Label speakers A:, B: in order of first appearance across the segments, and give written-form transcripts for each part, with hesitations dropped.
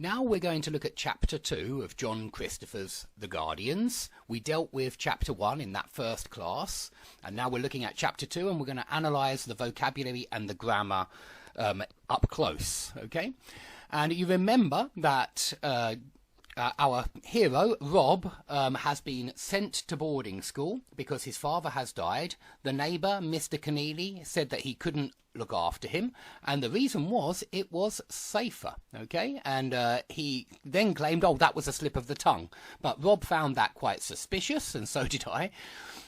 A: Now we're going to look at Chapter 2 of John Christopher's The Guardians. We dealt with Chapter 1 in that first class, and now we're looking at Chapter 2 and we're going to analyse the vocabulary and the grammar up close, okay? And you remember that our hero, Rob, has been sent to boarding school because his father has died. The neighbour, Mr. Keneally, said that he couldn't look after him, and the reason was it was safer, okay? And he then claimed, oh, that was a slip of the tongue. But Rob found that quite suspicious, and so did I.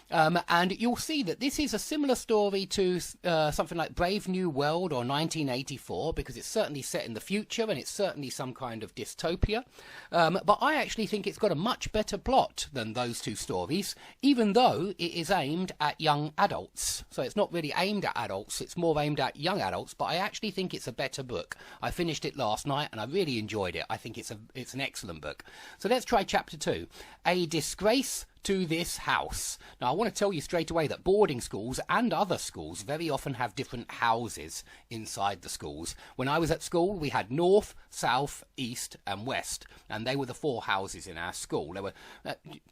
A: And you'll see that this is a similar story to something like Brave New World or 1984, because it's certainly set in the future and it's certainly some kind of dystopia. But I actually think it's got a much better plot than those two stories, even though it is aimed at young adults. So it's not really aimed at adults, it's more aimed at young adults, but I actually think it's a better book. I finished it last night and I really enjoyed it. I think it's an excellent book. So let's try Chapter 2. A disgrace to this house. Now, I want to tell you straight away that boarding schools and other schools very often have different houses inside the schools. When I was at school, we had north, south, east and west, and they were the four houses in our school. There were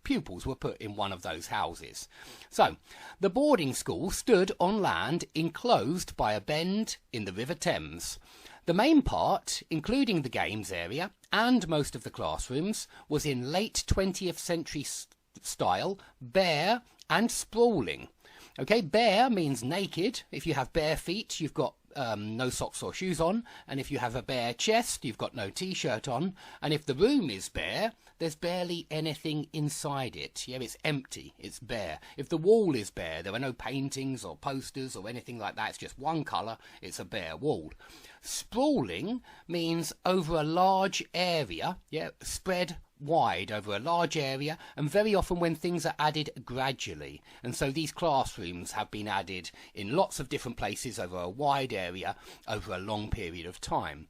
A: pupils were put in one of those houses. So, the boarding school stood on land enclosed by a bend in the River Thames. The main part, including the games area and most of the classrooms, was in late 20th century style, bare and sprawling. Okay, bare means naked. If you have bare feet, you've got no socks or shoes on, and if you have a bare chest, you've got no t-shirt on, and if the room is bare, there's barely anything inside it. Yeah, it's empty, it's bare. If the wall is bare, there are no paintings or posters or anything like that, it's just one colour, it's a bare wall. Sprawling means over a large area, yeah, spread wide over a large area, and very often when things are added gradually. And so these classrooms have been added in lots of different places over a wide area over a long period of time.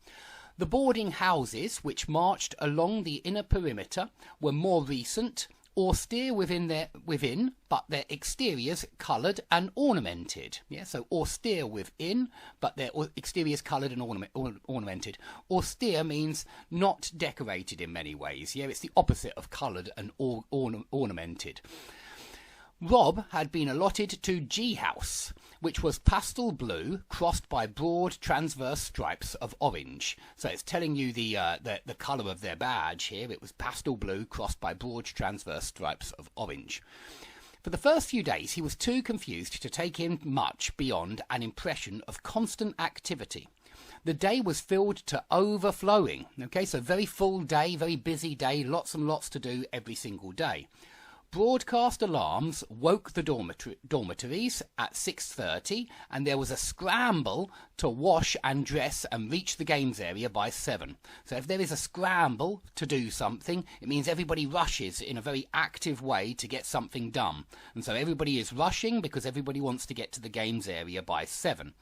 A: The boarding houses which marched along the inner perimeter were more recent, austere within, but their exteriors coloured and ornamented. Yeah, so austere within, but their exteriors coloured and ornamented. Austere means not decorated in many ways. Yeah, it's the opposite of coloured and ornamented. Rob had been allotted to G House, which was pastel blue crossed by broad transverse stripes of orange. So it's telling you the colour of their badge here. It was pastel blue crossed by broad transverse stripes of orange. For the first few days, he was too confused to take in much beyond an impression of constant activity. The day was filled to overflowing. Okay, so very full day, very busy day, lots and lots to do every single day. Broadcast alarms woke the dormitories at 6:30, and there was a scramble to wash and dress and reach the games area by 7. So if there is a scramble to do something, it means everybody rushes in a very active way to get something done. And so everybody is rushing because everybody wants to get to the games area by 7.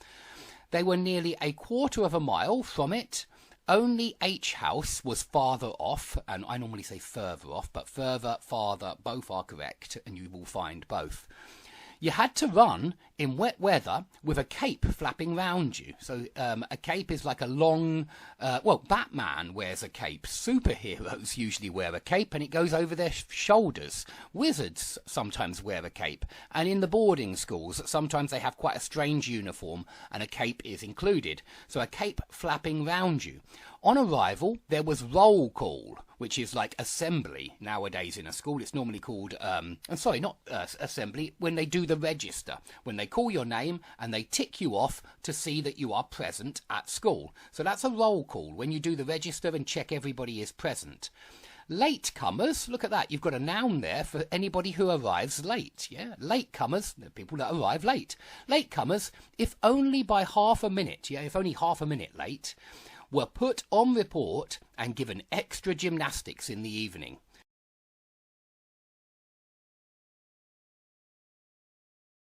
A: They were nearly a quarter of a mile from it. Only H House was farther off, and I normally say further off, but further, farther, both are correct, and you will find both. You had to run in wet weather with a cape flapping round you. So a cape is like a long, Batman wears a cape. Superheroes usually wear a cape and it goes over their shoulders. Wizards sometimes wear a cape. And in the boarding schools, sometimes they have quite a strange uniform and a cape is included. So a cape flapping round you. On arrival, there was roll call, which is like assembly nowadays in a school. It's normally called, assembly, when they do the register, when they call your name and they tick you off to see that you are present at school. So that's a roll call, when you do the register and check everybody is present. Latecomers, look at that, you've got a noun there for anybody who arrives late. Yeah, latecomers, the people that arrive late. Latecomers, if only by half a minute, if only half a minute late, were put on report and given extra gymnastics in the evening.